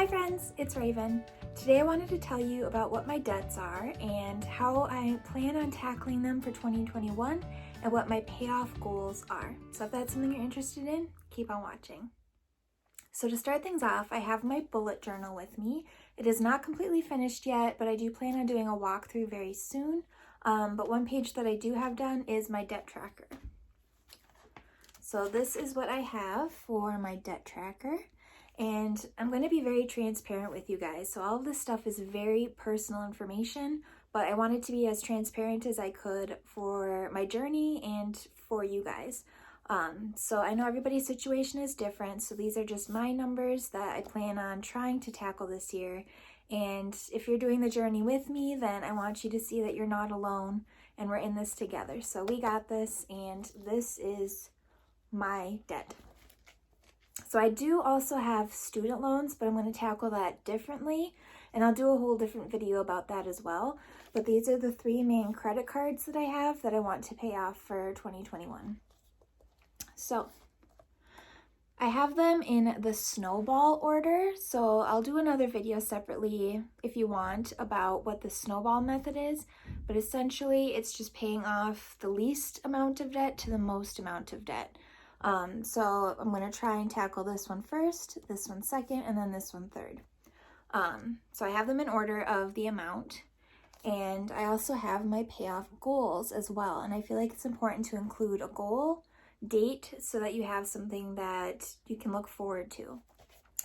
Hi friends, it's Raven. Today I wanted to tell you about what my debts are and how I plan on tackling them for 2021 and what my payoff goals are. So if that's something you're interested in, keep on watching. So to start things off, I have my bullet journal with me. It is not completely finished yet, but I do plan on doing a walkthrough very soon. But one page that I do have done is my debt tracker. So this is what I have for my debt tracker. And I'm going to be very transparent with you guys. So all of this stuff is very personal information, but I wanted to be as transparent as I could for my journey and for you guys. So I know everybody's situation is different. So these are just my numbers that I plan on trying to tackle this year. And if you're doing the journey with me, then I want you to see that you're not alone and we're in this together. So we got this, and this is my debt. So I do also have student loans, but I'm going to tackle that differently, and I'll do a whole different video about that as well. But these are the three main credit cards that I have that I want to pay off for 2021. So I have them in the snowball order, so I'll do another video separately if you want about what the snowball method is, but essentially it's just paying off the least amount of debt to the most amount of debt. So I'm going to try and tackle this one first, this one second, and then this one third. So I have them in order of the amount, and I also have my payoff goals as well. And I feel like it's important to include a goal, date, so that you have something that you can look forward to.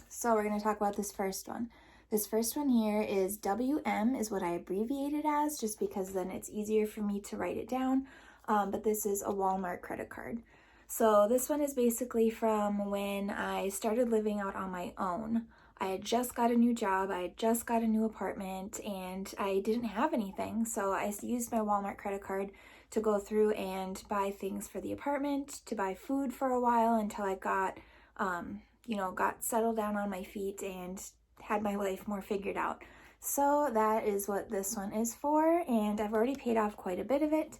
So we're going to talk about this first one. This first one here is WM is what I abbreviate it as, just because then it's easier for me to write it down. But this is a Walmart credit card. So this one is basically from when I started living out on my own. I had just got a new job, I had just got a new apartment, and I didn't have anything. So I used my Walmart credit card to go through and buy things for the apartment, to buy food for a while until I got, got settled down on my feet and had my life more figured out. So that is what this one is for, and I've already paid off quite a bit of it.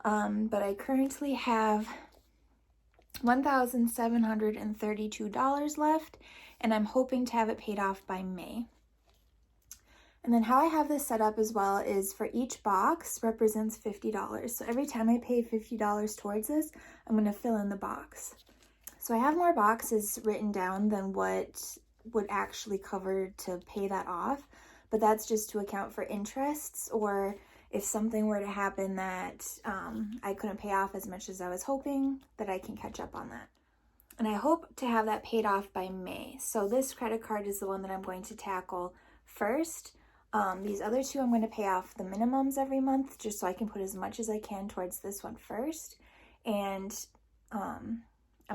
But I currently have $1,732 left, and I'm hoping to have it paid off by May. And then how I have this set up as well is for each box represents $50. So every time I pay $50 towards this, I'm going to fill in the box. So I have more boxes written down than what would actually cover to pay that off, but that's just to account for interests, or if something were to happen that I couldn't pay off as much as I was hoping, that I can catch up on that. And I hope to have that paid off by May. So this credit card is the one that I'm going to tackle first. These other two, I'm going to pay off the minimums every month, just so I can put as much as I can towards this one first. And I'm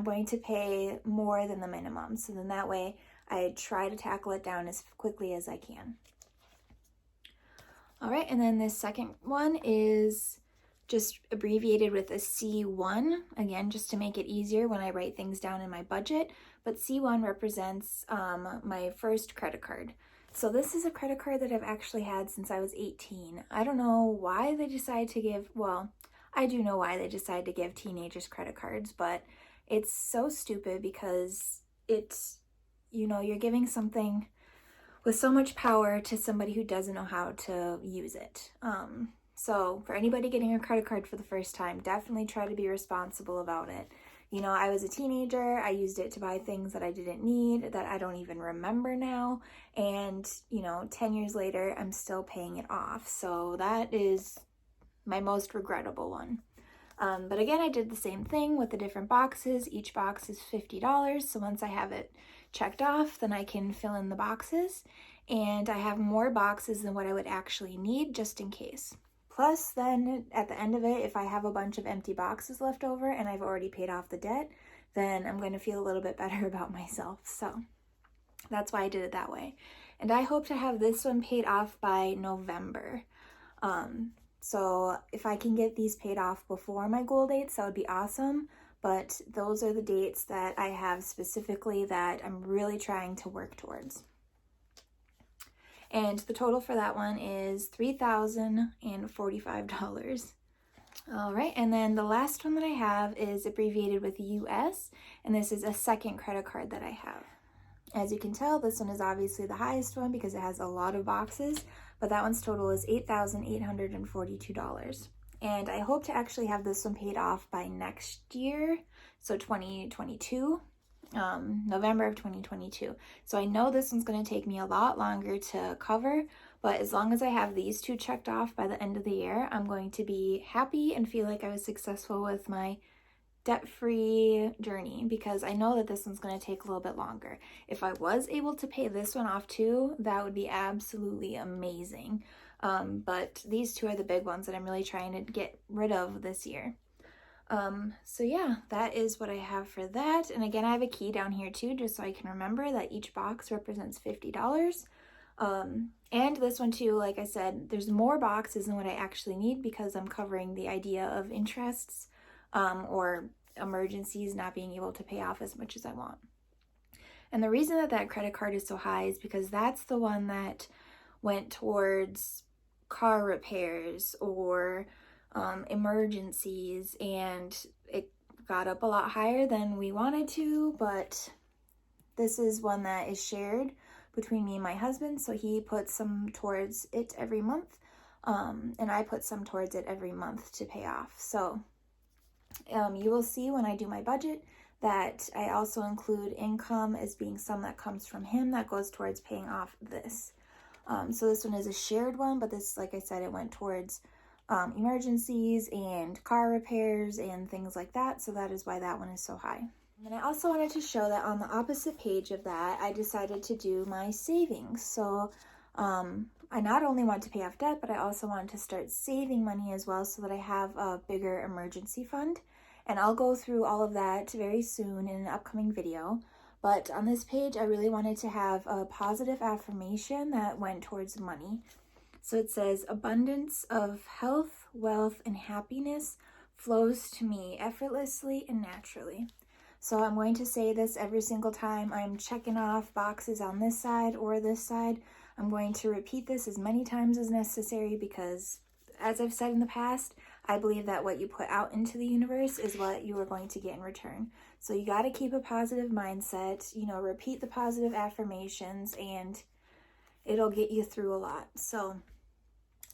going to pay more than the minimum. So then that way I try to tackle it down as quickly as I can. All right, and then this second one is just abbreviated with a C1, again, just to make it easier when I write things down in my budget, but C1 represents my first credit card. So this is a credit card that I've actually had since I was 18. I don't know why they decided to give, well, I do know why they decided to give teenagers credit cards, but it's so stupid because it's, you're giving something with so much power to somebody who doesn't know how to use it. So for anybody getting a credit card for the first time, definitely try to be responsible about it. I was a teenager, I used it to buy things that I didn't need, that I don't even remember now, and 10 years later, I'm still paying it off. So that is my most regrettable one. But again, I did the same thing with the different boxes. Each box is $50, so once I have it checked off, then I can fill in the boxes, and I have more boxes than what I would actually need just in case. Plus, then at the end of it, if I have a bunch of empty boxes left over and I've already paid off the debt, then I'm going to feel a little bit better about myself. So that's why I did it that way. And I hope to have this one paid off by November. So if I can get these paid off before my goal dates, that would be awesome. But those are the dates that I have specifically that I'm really trying to work towards. And the total for that one is $3,045. All right, and then the last one that I have is abbreviated with US, and this is a second credit card that I have. As you can tell, this one is obviously the highest one because it has a lot of boxes, but that one's total is $8,842. And I hope to actually have this one paid off by next year, so 2022, November of 2022. So I know this one's going to take me a lot longer to cover, but as long as I have these two checked off by the end of the year, I'm going to be happy and feel like I was successful with my debt-free journey, because I know that this one's going to take a little bit longer. If I was able to pay this one off too, that would be absolutely amazing. But these two are the big ones that I'm really trying to get rid of this year. So yeah, that is what I have for that. And again, I have a key down here too, just so I can remember that each box represents $50. And this one too, like I said, there's more boxes than what I actually need because I'm covering the idea of interests, or emergencies, not being able to pay off as much as I want. And the reason that that credit card is so high is because that's the one that went towards car repairs or emergencies, and it got up a lot higher than we wanted to, but this is one that is shared between me and my husband, so he puts some towards it every month, and I put some towards it every month to pay off. So you will see when I do my budget that I also include income as being some that comes from him that goes towards paying off this. So this one is a shared one, but this, like I said, it went towards emergencies and car repairs and things like that. So that is why that one is so high. And I also wanted to show that on the opposite page of that, I decided to do my savings. So I not only want to pay off debt, but I also want to start saving money as well so that I have a bigger emergency fund. And I'll go through all of that very soon in an upcoming video. But on this page, I really wanted to have a positive affirmation that went towards money. So it says, abundance of health, wealth, and happiness flows to me effortlessly and naturally. So I'm going to say this every single time I'm checking off boxes on this side or this side. I'm going to repeat this as many times as necessary because, as I've said in the past, I believe that what you put out into the universe is what you are going to get in return. So you got to keep a positive mindset, repeat the positive affirmations, and it'll get you through a lot. So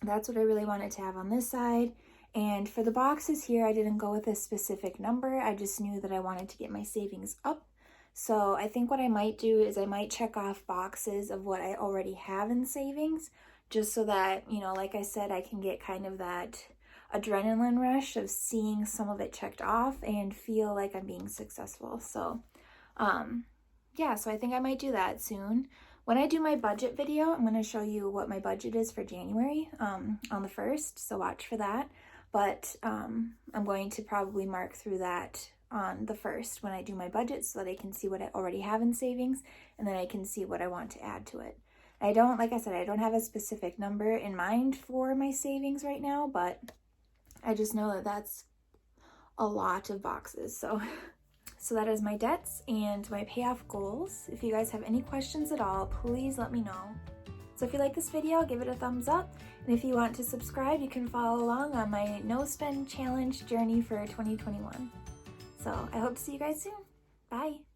that's what I really wanted to have on this side. And for the boxes here, I didn't go with a specific number. I just knew that I wanted to get my savings up. So I think what I might do is I might check off boxes of what I already have in savings, just so that, like I said, I can get kind of that adrenaline rush of seeing some of it checked off and feel like I'm being successful. So yeah, so I think I might do that soon. When I do my budget video, I'm going to show you what my budget is for January on the 1st, so watch for that. But I'm going to probably mark through that on the 1st when I do my budget so that I can see what I already have in savings, and then I can see what I want to add to it. Like I said, I don't have a specific number in mind for my savings right now, but I just know that that's a lot of boxes. So that is my debts and my payoff goals. If you guys have any questions at all, please let me know. So if you like this video, give it a thumbs up. And if you want to subscribe, you can follow along on my no spend challenge journey for 2021. So I hope to see you guys soon. Bye.